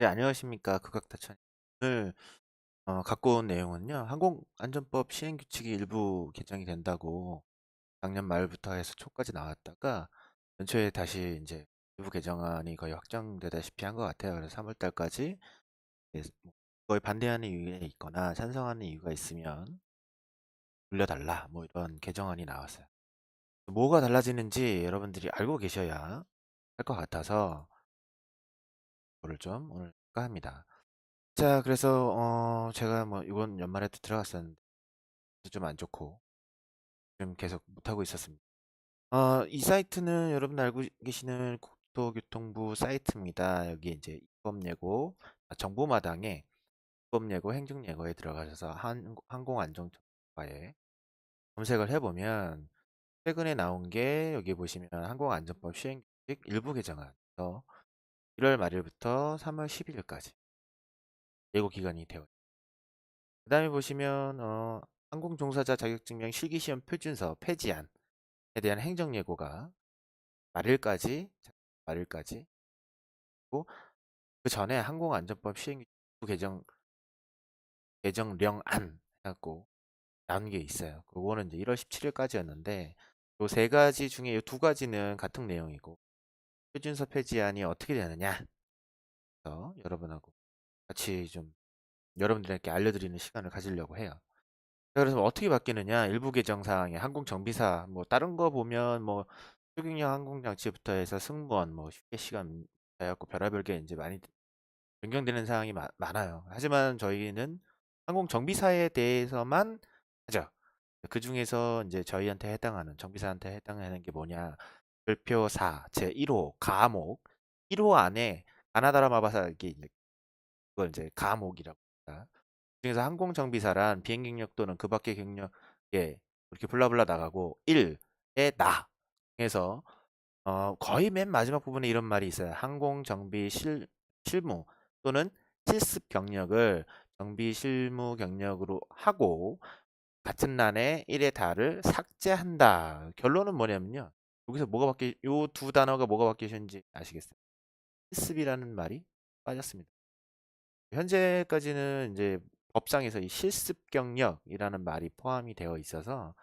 네, 안녕하십니까. 국악다천. 오늘 갖고 온 내용은요. 항공안전법 시행규칙이 일부 개정이 된다고 작년 말부터 해서 초까지 나왔다가 연초에 다시 이제 일부 개정안이 거의 확정되다시피 한 것 같아요. 그래서 3월 달까지 뭐 거의 반대하는 이유가 있거나 찬성하는 이유가 있으면 돌려달라. 뭐 이런 개정안이 나왔어요. 뭐가 달라지는지 여러분들이 알고 계셔야 할 것 같아서 그거를 좀 오늘 할까 합니다. 자, 그래서 제가 뭐 이번 연말에도 들어갔었는데 좀 안 좋고 좀 계속 못하고 있었습니다. 이 사이트는 여러분 알고 계시는 국토교통부 사이트입니다. 여기 이제 입법예고, 정보마당에 입법예고, 행정예고에 들어가셔서 항공안전처과에 검색을 해보면 최근에 나온 게 여기 보시면 항공안전법 시행규칙 일부 개정안에서 1월 말일부터 3월 10일까지 예고 기간이 되어 그 다음에 보시면 항공종사자 자격증명 실기시험 표준서 폐지안에 대한 행정예고가 말일까지 말일까지 그리고 그 전에 항공안전법 시행 개정령안 해갖고 나온 게 있어요. 그거는 이제 1월 17일까지였는데 요 세 가지 중에 이 두 가지는 같은 내용이고 표준서 폐지안이 어떻게 되느냐 그래서 여러분하고 같이 좀 여러분들에게 알려드리는 시간을 가지려고 해요. 그래서 어떻게 바뀌느냐 일부 개정사항에 항공정비사 뭐 다른 거 보면 뭐 초경량 항공장치부터 해서 승무원 뭐 쉽게 시간 해갖고 별의별 게 이제 많이 변경되는 사항이 많아요. 하지만 저희는 항공정비사에 대해서만 하죠. 그 중에서 이제 저희한테 해당하는 정비사한테 해당하는 게 뭐냐 별표 4 제 1호 가목 1호 안에 가나다라 마바사 이게 그걸 이제 가목이라고 합니다. 중에서 항공정비사란 비행 경력 또는 그 밖의 경력에 이렇게 블라블라 나가고 1에 나 해서 거의 맨 마지막 부분에 이런 말이 있어요. 항공정비 실무 또는 실습 경력을 정비 실무 경력으로 하고 같은 란에 1의 다를 삭제한다. 결론은 뭐냐면요. 여기서 요 두 단어가 뭐가 바뀌셨는지 아시겠어요? 실습이라는 말이 빠졌습니다. 현재까지는 이제 법상에서 이 실습 경력이라는 말이 포함이 되어 있어서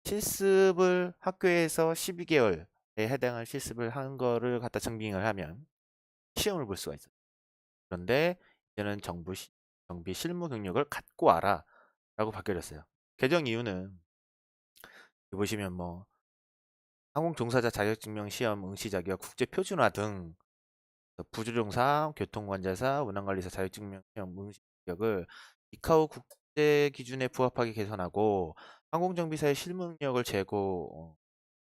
실습을 학교에서 12개월에 해당할 실습을 한 거를 갖다 증빙을 하면 시험을 볼 수가 있어요. 그런데 이제는 정비 실무 경력을 갖고 와라 라고 바뀌어졌어요. 개정 이유는 보시면 뭐 항공 종사자 자격증명 시험 응시 자격 국제 표준화 등 부주종사, 교통관제사, 운항관리사 자격증명 시험 응시 자격을 이카오 국제 기준에 부합하게 개선하고 항공정비사의 실무 능력을 제고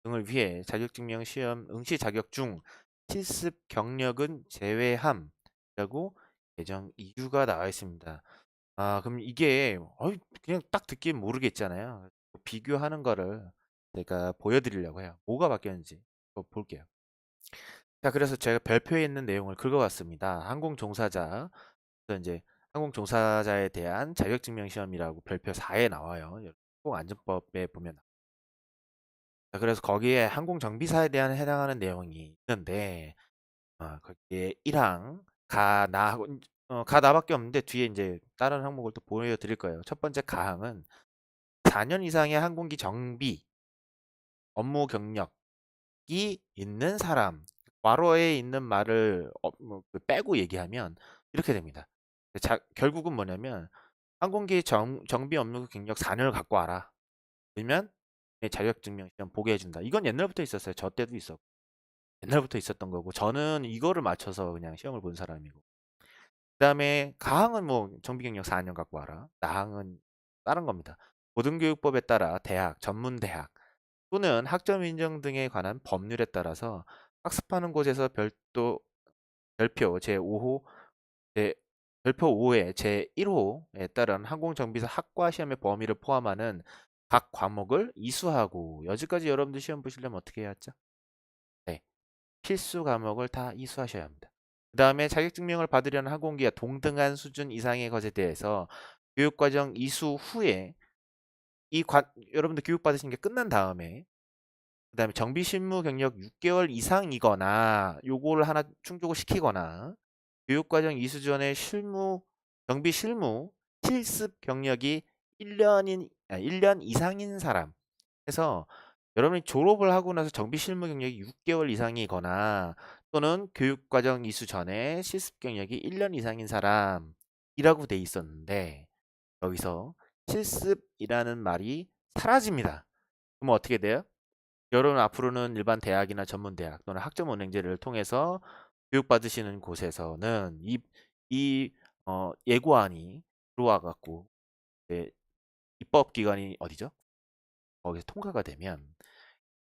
등을 위해 자격증명 시험 응시 자격 중 실습 경력은 제외함이라고 개정 이유가 나와 있습니다. 그럼 이게 그냥 딱 듣기엔 모르겠잖아요. 비교하는 거를 제가 보여드리려고 해요. 뭐가 바뀌었는지 볼게요. 자, 그래서 제가 별표에 있는 내용을 긁어왔습니다. 항공종사자, 그래서 이제 항공종사자에 대한 자격증명 시험이라고 별표 4에 나와요. 항공안전법에 보면. 자, 그래서 거기에 항공정비사에 대한 해당하는 내용이 있는데, 거기에 1항, 가, 나하고, 가, 나밖에 없는데 뒤에 이제 다른 항목을 또 보여드릴 거예요. 첫 번째 가항은 4년 이상의 항공기 정비, 업무 경력이 있는 사람, 괄호에 있는 말을 그 빼고 얘기하면 이렇게 됩니다. 결국은 뭐냐면 항공기 정비 업무 경력 4년을 갖고 와라. 그러면 자격증명 시험 보게 해준다. 이건 옛날부터 있었어요. 저 때도 있었고. 옛날부터 있었던 거고 저는 이거를 맞춰서 그냥 시험을 본 사람이고 그다음에 가항은 뭐 정비 경력 4년 갖고 와라. 나항은 다른 겁니다. 고등교육법에 따라 대학, 전문대학 또는 학점 인정 등에 관한 법률에 따라서 학습하는 곳에서 별표 제5호 별표 5의 제1호에 따른 항공정비사 학과 시험의 범위를 포함하는 각 과목을 이수하고 여기까지 여러분들 시험 보시려면 어떻게 해야 하죠? 네, 필수 과목을 다 이수하셔야 합니다. 그 다음에 자격증명을 받으려는 항공기가 동등한 수준 이상의 것에 대해서 교육과정 이수 후에 여러분들 교육받으신 게 끝난 다음에 그 다음에 정비 실무 경력 6개월 이상이거나 요거를 하나 충족을 시키거나 교육과정 이수 전에 정비 실무 실습 경력이 1년 이상인 사람 해서 여러분이 졸업을 하고 나서 정비 실무 경력이 6개월 이상이거나 또는 교육과정 이수 전에 실습 경력이 1년 이상인 사람이라고 돼 있었는데 여기서 실습이라는 말이 사라집니다. 그럼 어떻게 돼요? 여러분 앞으로는 일반 대학이나 전문대학 또는 학점은행제를 통해서 교육받으시는 곳에서는 예고안이 들어와 갖고 입법기관이 어디죠? 거기서 통과가 되면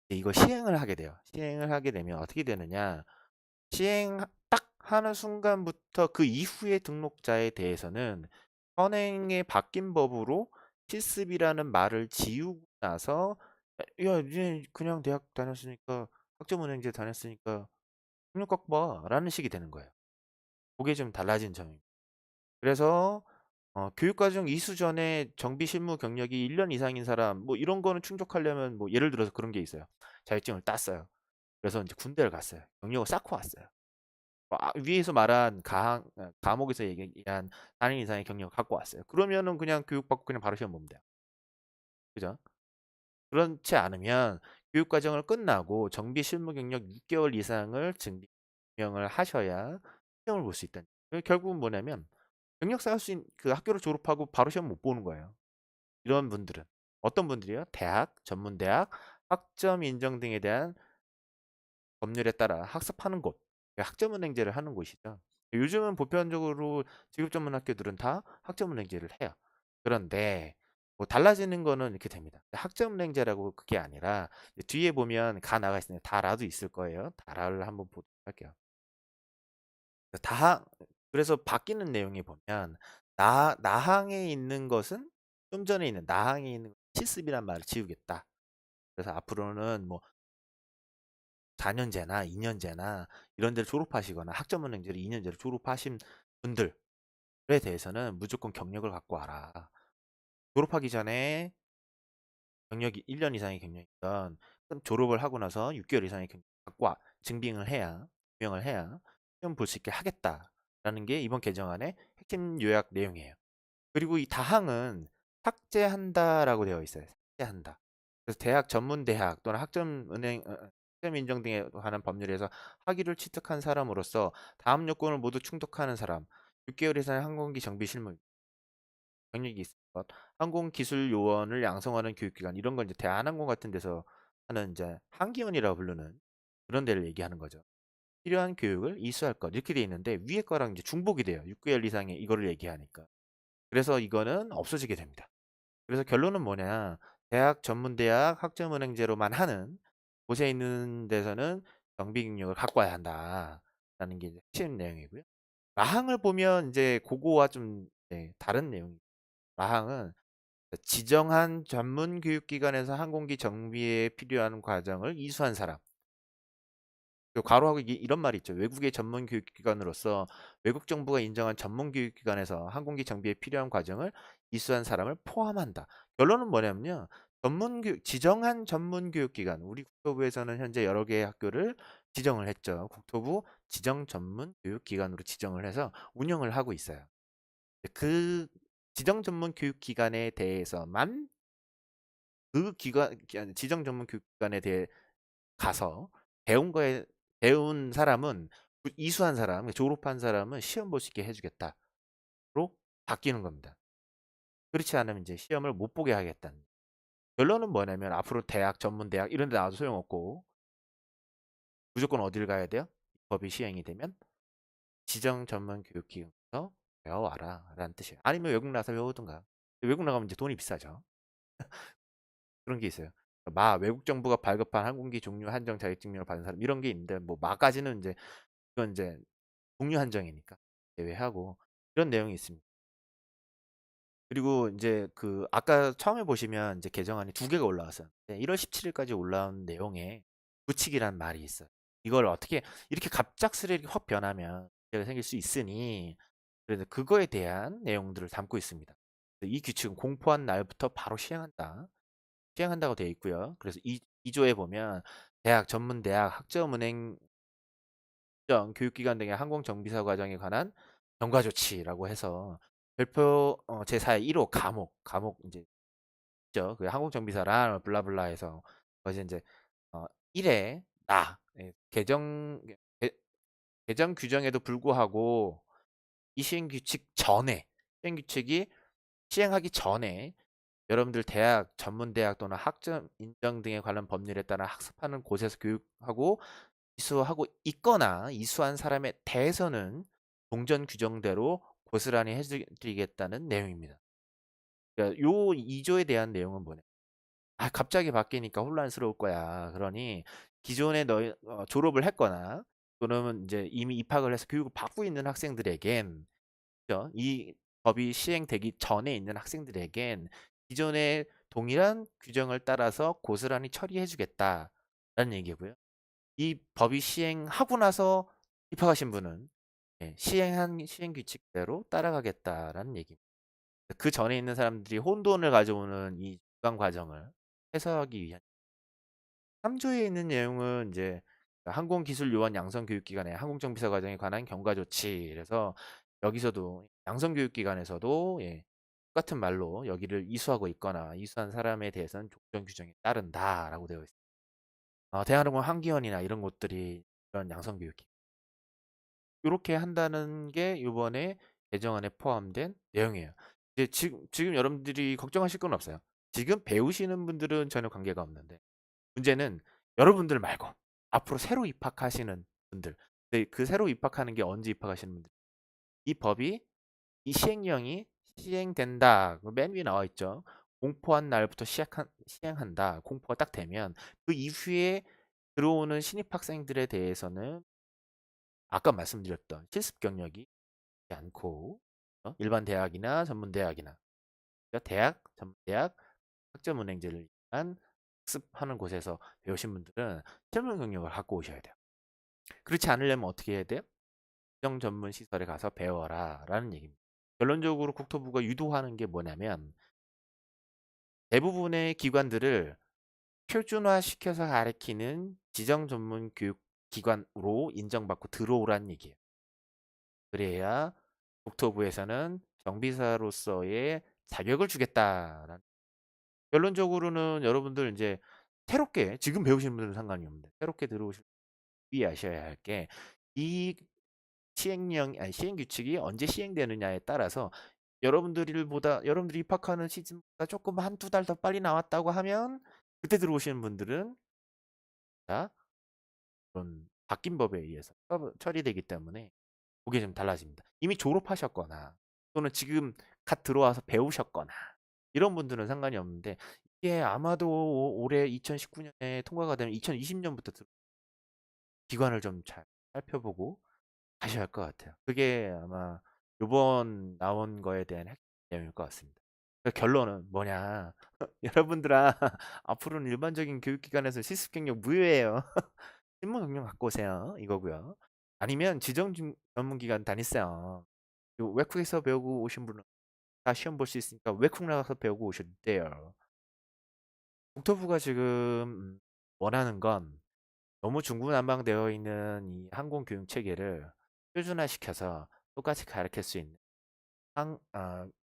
이거 시행을 하게 돼요. 시행을 하게 되면 어떻게 되느냐? 시행 딱 하는 순간부터 그 이후의 등록자에 대해서는 현행의 바뀐 법으로 실습이라는 말을 지우고 나서 야, 이제 그냥 대학 다녔으니까 학점은행제 다녔으니까 등록 갖고 와라는 식이 되는 거예요. 그게 좀 달라진 점입니다. 그래서 교육과정 이수 전에 정비 실무 경력이 1년 이상인 사람 뭐 이런 거는 충족하려면 뭐 예를 들어서 그런 게 있어요. 자격증을 땄어요. 그래서 이제 군대를 갔어요. 경력을 쌓고 왔어요. 위에서 말한 과목에서 얘기한 4년 이상의 경력을 갖고 왔어요. 그러면은 그냥 교육받고 그냥 바로 시험 보면 돼요. 그죠? 그렇지 않으면 교육과정을 끝나고 정비 실무 경력 6개월 이상을 증명을 하셔야 시험을 볼 수 있다. 결국은 뭐냐면 경력 쌓을 수 있는 그 학교를 졸업하고 바로 시험 못 보는 거예요. 이런 분들은 어떤 분들이요? 대학, 전문대학, 학점 인정 등에 대한 법률에 따라 학습하는 곳, 학점은행제를 하는 곳이죠. 요즘은 보편적으로 직업전문학교들은 다 학점은행제를 해요. 그런데 뭐 달라지는 거는 이렇게 됩니다. 학점은행제라고 그게 아니라 뒤에 보면 가 나가 있으니 다라도 있을 거예요. 다라를 한번 보도록 할게요. 다 그래서 바뀌는 내용이 보면 나항에 있는 것은 좀 전에 있는 나항에 있는 실습이란 말을 지우겠다. 그래서 앞으로는 뭐 4년제나 2년제나 이런 데를 졸업하시거나 학점은행제를 2년제를 졸업하신 분들에 대해서는 무조건 경력을 갖고 와라. 졸업하기 전에 경력이 1년 이상의 경력이던 졸업을 하고 나서 6개월 이상의 경력 갖고 증명을 해야 시험 볼 수 있게 하겠다라는 게 이번 개정안의 핵심 요약 내용이에요. 그리고 이 다항은 삭제한다라고 되어 있어요. 삭제한다. 그래서 대학, 전문대학 또는 학점 인정 등에 관한 법률에서 학위를 취득한 사람으로서 다음 요건을 모두 충족하는 사람, 6개월 이상의 항공기 정비 실무 경력이 있을 것, 항공기술요원을 양성하는 교육기관 이런 건 이제 대한항공 같은 데서 하는 이제 항기원이라고 부르는 그런 데를 얘기하는 거죠. 필요한 교육을 이수할 것 이렇게 돼 있는데 위에 거랑 이제 중복이 돼요. 6개월 이상의 이거를 얘기하니까. 그래서 이거는 없어지게 됩니다. 그래서 결론은 뭐냐? 대학, 전문대학, 학점은행제로만 하는 곳에 있는 데서는 정비 경력을 갖고 와야 한다라는 게 이제 핵심 내용이고요. 라항을 보면 이제 그거와 좀 다른 내용입니다. 라항은 지정한 전문 교육기관에서 항공기 정비에 필요한 과정을 이수한 사람. 괄호하고 이런 말이 있죠. 외국의 전문 교육기관으로서 외국 정부가 인정한 전문 교육기관에서 항공기 정비에 필요한 과정을 이수한 사람을 포함한다. 결론은 뭐냐면요. 지정한 전문 교육기관. 우리 국토부에서는 현재 여러 개의 학교를 지정을 했죠. 국토부 지정 전문 교육기관으로 지정을 해서 운영을 하고 있어요. 그 지정 전문 교육기관에 대해서만 지정 전문 교육기관에 대해 가서 배운 사람은 이수한 사람, 졸업한 사람은 시험 볼 수 있게 해주겠다로 바뀌는 겁니다. 그렇지 않으면 이제 시험을 못 보게 하겠다는. 결론은 뭐냐면 앞으로 대학, 전문대학 이런 데 나와도 소용없고 무조건 어딜 가야 돼요? 법이 시행이 되면 지정 전문 교육기관에서 배워와라 라는 뜻이에요. 아니면 외국 나가서 배우든가. 외국 나가면 이제 돈이 비싸죠. 그런 게 있어요. 외국 정부가 발급한 항공기 종류 한정 자격증명을 받은 사람 이런 게 있는데 뭐 마까지는 이제 이건 이제 종류 한정이니까 제외하고 이런 내용이 있습니다. 그리고 이제 그 아까 처음에 보시면 이제 개정안이 두 개가 올라왔어요. 1월 17일까지 올라온 내용에 부칙이란 말이 있어요. 이걸 어떻게 이렇게 갑작스레 이렇게 확 변하면 문제가 생길 수 있으니 그래서 그거에 대한 내용들을 담고 있습니다. 이 규칙은 공포한 날부터 바로 시행한다고 되어 있고요. 그래서 2조에 보면 대학, 전문대학, 학점은행 교육기관 등의 항공정비사 과정에 관한 경과 조치라고 해서 별표 제4의 1호 감옥 이제 있죠. 그 항공정비사랑 블라블라 해서 거기서 이제 1회 예, 개정 규정에도 불구하고 이 시행 규칙이 시행하기 전에 여러분들 대학, 전문대학 또는 학점 인정 등에 관련 법률에 따라 학습하는 곳에서 교육하고 이수하고 있거나 이수한 사람에 대해서는 동전 규정대로 고스란히 해드리겠다는 내용입니다. 그러니까 요 2조에 대한 내용은 뭐냐? 갑자기 바뀌니까 혼란스러울 거야. 그러니 기존에 졸업을 했거나 또는 이제 이미 입학을 해서 교육을 받고 있는 학생들에겐 그죠? 이 법이 시행되기 전에 있는 학생들에겐 기존의 동일한 규정을 따라서 고스란히 처리해주겠다라는 얘기고요. 이 법이 시행하고 나서 입학하신 분은 시행 규칙대로 따라가겠다라는 얘기입니다. 그 전에 있는 사람들이 혼돈을 가져오는 이 중간 과정을 해소하기 위한 3조에 있는 내용은 이제 항공기술요원 양성교육기관의 항공정비사 과정에 관한 경과 조치. 그래서 여기서도 양성교육기관에서도 똑같은 말로 여기를 이수하고 있거나 이수한 사람에 대해서는 조정 규정에 따른다라고 되어 있습니다. 대한항공 한기원이나 이런 곳들이 이런 양성교육기 이렇게 한다는 게 이번에 개정안에 포함된 내용이에요. 이제 지금 여러분들이 걱정하실 건 없어요. 지금 배우시는 분들은 전혀 관계가 없는데 문제는 여러분들 말고 앞으로 새로 입학하시는 분들. 근데 그 새로 입학하는 게 언제 입학하시는 분들? 이 법이 이 시행령이 시행된다. 맨 위에 나와 있죠. 공포한 날부터 시행한다. 공포가 딱 되면 그 이후에 들어오는 신입 학생들에 대해서는 아까 말씀드렸던 실습 경력이 있지 않고 일반 대학이나 전문 대학이나 그러니까 대학, 전문 대학 학점 은행제를 위한 학습하는 곳에서 배우신 분들은 실무 경력을 갖고 오셔야 돼요. 그렇지 않으려면 어떻게 해야 돼요? 지정 전문 시설에 가서 배워라 라는 얘기입니다. 결론적으로 국토부가 유도하는 게 뭐냐면 대부분의 기관들을 표준화시켜서 가리키는 지정 전문 교육 기관으로 인정받고 들어오라는 얘기예요. 그래야 국토부에서는 정비사로서의 자격을 주겠다라는. 결론적으로는 여러분들 이제 새롭게 지금 배우시는 분들은 상관이 없는데 새롭게 들어오실 주의하셔야 할 게 이 시행 규칙이 언제 시행되느냐에 따라서 여러분들이 입학하는 시즌보다 조금 한두 달 더 빨리 나왔다고 하면 그때 들어오시는 분들은 다 그런 바뀐 법에 의해서 처리되기 때문에 그게 좀 달라집니다. 이미 졸업하셨거나 또는 지금 갓 들어와서 배우셨거나 이런 분들은 상관이 없는데 이게 아마도 올해 2019년에 통과가 되면 2020년부터 기관을 좀 잘 살펴보고 가셔야 할 것 같아요. 그게 아마 요번 나온 거에 대한 핵심 내용일 것 같습니다. 결론은 뭐냐? 여러분들아, 앞으로는 일반적인 교육기관에서 실습 경력 무효예요. 실무 경력 갖고 오세요. 이거고요. 아니면 전문기관 다니세요. 외국에서 배우고 오신 분은 다 시험 볼 수 있으니까 외국 나가서 배우고 오셔도 돼요. 국토부가 지금 원하는 건 너무 중구난방되어 있는 이 항공교육 체계를 표준화시켜서 똑같이 가르칠 수 있는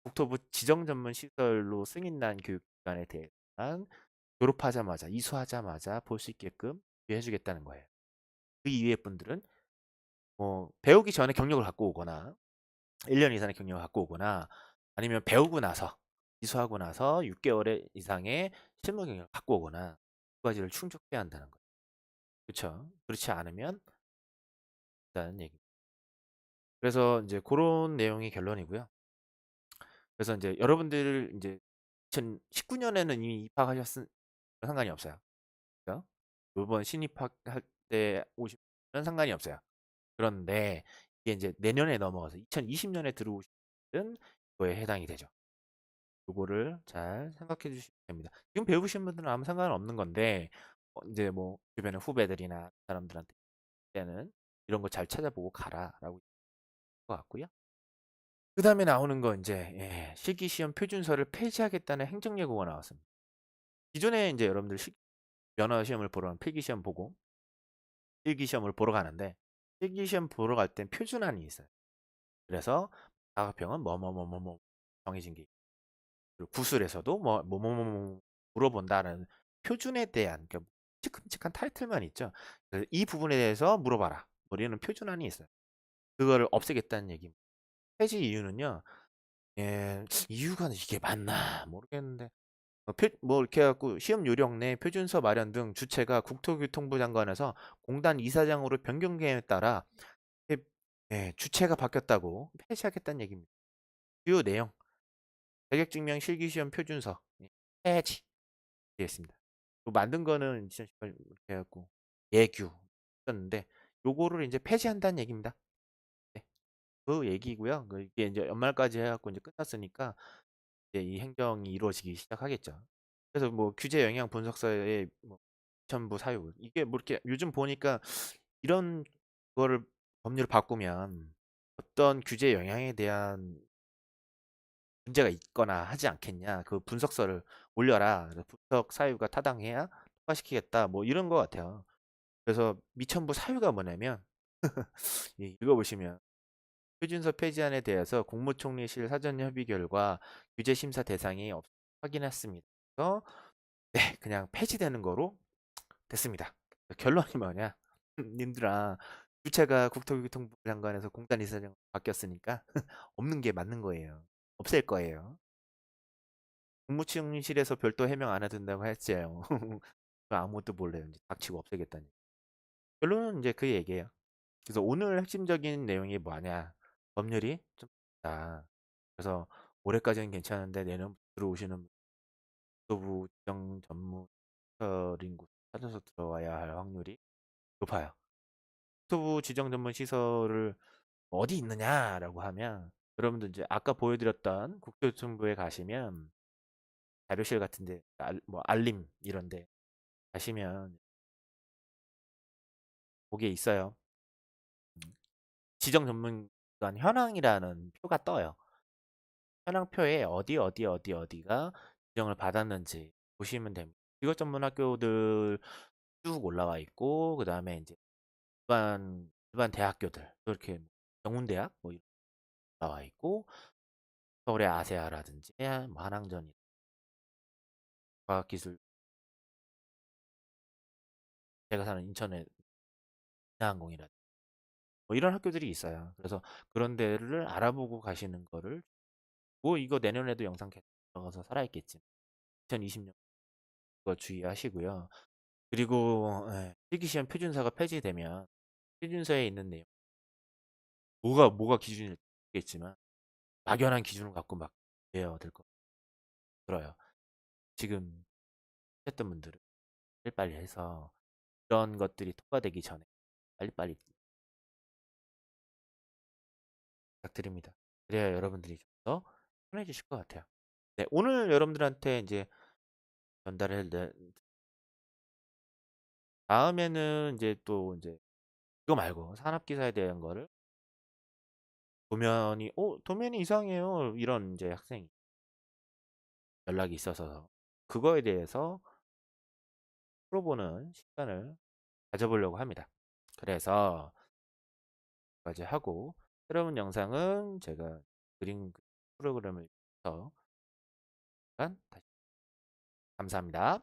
국토부 지정 전문 시설로 승인난 교육기관에 대한 졸업하자마자 이수하자마자 볼 수 있게끔 해주겠다는 거예요. 그 이외의 분들은 뭐 배우기 전에 경력을 갖고 오거나 1년 이상의 경력을 갖고 오거나 아니면 배우고 나서 이수하고 나서 6개월 이상의 실무 경력을 갖고 오거나 두 가지를 충족해야 한다는 거예요. 그렇죠? 그렇지 않으면 일단 얘기. 그래서 이제 그런 내용이 결론이고요. 그래서 이제 여러분들 이제 2019년에는 이미 입학하셨으면 상관이 없어요. 그죠? 이번 신입학할 때 오시면 상관이 없어요. 그런데 이게 이제 내년에 넘어가서 2020년에 들어오시는 거에 해당이 되죠. 요거를 잘 생각해 주시면 됩니다. 지금 배우신 분들은 아무 상관없는 건데 이제 뭐 주변의 후배들이나 사람들한테는 이런 거 잘 찾아보고 가라라고 것 같고요. 그 다음에 나오는 거 이제 실기시험 표준서를 폐지하겠다는 행정예고가 나왔습니다. 기존에 이제 여러분들 면허 시험을 보러 필기시험 보고 실기시험을 보러 가는데 필기시험 보러 갈 땐 표준안이 있어요. 그래서 다각평은 뭐뭐뭐뭐뭐 정해진 게 있고, 그리고 구술에서도 뭐뭐뭐뭐 물어본다는 표준에 대한 그러니까 큼직한 타이틀만 있죠. 그래서 이 부분에 대해서 물어봐라. 뭐 이런 표준안이 있어요. 그거를 없애겠다는 얘기입니다. 폐지 이유는요. 예, 이유가 이게 맞나 모르겠는데 뭐 이렇게 해갖고 시험 요령 내 표준서 마련 등 주체가 국토교통부 장관에서 공단 이사장으로 변경됨에 따라 예, 주체가 바뀌었다고 폐지하겠다는 얘기입니다. 주요 내용 자격증명 실기시험 표준서 폐지 되겠습니다. 만든 거는 2018 이렇게 해갖고 예규 썼는데 요거를 이제 폐지한다는 얘기입니다. 네, 그 얘기고요. 이게 이제 연말까지 해갖고 이제 끝났으니까 이제 이 행정이 이루어지기 시작하겠죠. 그래서 뭐 규제 영향 분석서의 뭐 전부 사유 이게 뭐 이렇게 요즘 보니까 이런 거를 법률을 바꾸면 어떤 규제 영향에 대한 문제가 있거나 하지 않겠냐. 그 분석서를 올려라. 그래서 분석 사유가 타당해야 통과시키겠다. 뭐 이런 거 같아요. 그래서 미천부 사유가 뭐냐면 읽어보시면 표준서 폐지안에 대해서 국무총리실 사전 협의 결과 규제 심사 대상이 확인했습니다. 그래서 네, 그냥 폐지되는 거로 됐습니다. 결론이 뭐냐? 님들아, 주체가 국토교통부 장관에서 공단 이사장 바뀌었으니까 없는 게 맞는 거예요. 없앨 거예요. 국무총리실에서 별도 해명 안 해준다고 했어요. 아무것도 몰라요. 이제 닥치고 없애겠다니. 결론은 이제 그 얘기예요. 그래서 오늘 핵심적인 내용이 뭐냐? 법률이 좀 다. 그래서 올해까지는 괜찮은데 내년 들어오시는 국토부 지정 전문 시설인 곳 찾아서 들어와야 할 확률이 높아요. 국토부 지정 전문 시설을 어디 있느냐라고 하면 여러분들 이제 아까 보여드렸던 국토교통부에 가시면 자료실 같은데 뭐 알림 이런데 가시면 거기에 있어요. 지정 전문기관 현황이라는 표가 떠요. 현황표에 어디가 지정을 받았는지 보시면 됩니다. 이것 전문 학교들 쭉 올라와 있고 그 다음에 이제 일반 대학교들 이렇게 경운대학 뭐 이런 올라와 있고 서울의 아세아라든지 뭐 한양전 과학기술 제가 사는 인천의 인하항공이라든지 뭐 이런 학교들이 있어요. 그래서 그런 데를 알아보고 가시는 거를 뭐 이거 내년에도 영상 계속 들어가서 살아있겠지. 2020년 그거 주의하시고요. 그리고 필기시험 표준사가 폐지되면 표준서에 있는 내용 뭐가 기준일지 모르겠지만 막연한 기준을 갖고 막 돼야 될 것 들어요. 지금 했던 분들은 빨리빨리 해서 이런 것들이 통과되기 전에 빨리빨리 부탁드립니다. 그래야 여러분들이 좀 더 편해지실 것 같아요. 네, 오늘 여러분들한테 이제 전달을 다음에는 이제 또 이제 이거 말고 산업기사에 대한 거를 도면이 이상해요. 이런 이제 학생이 연락이 있어서 그거에 대해서 풀어보는 시간을 가져보려고 합니다. 그래서 까지 하고 새로운 영상은 제가 그림 프로그램을 더 다시 감사합니다.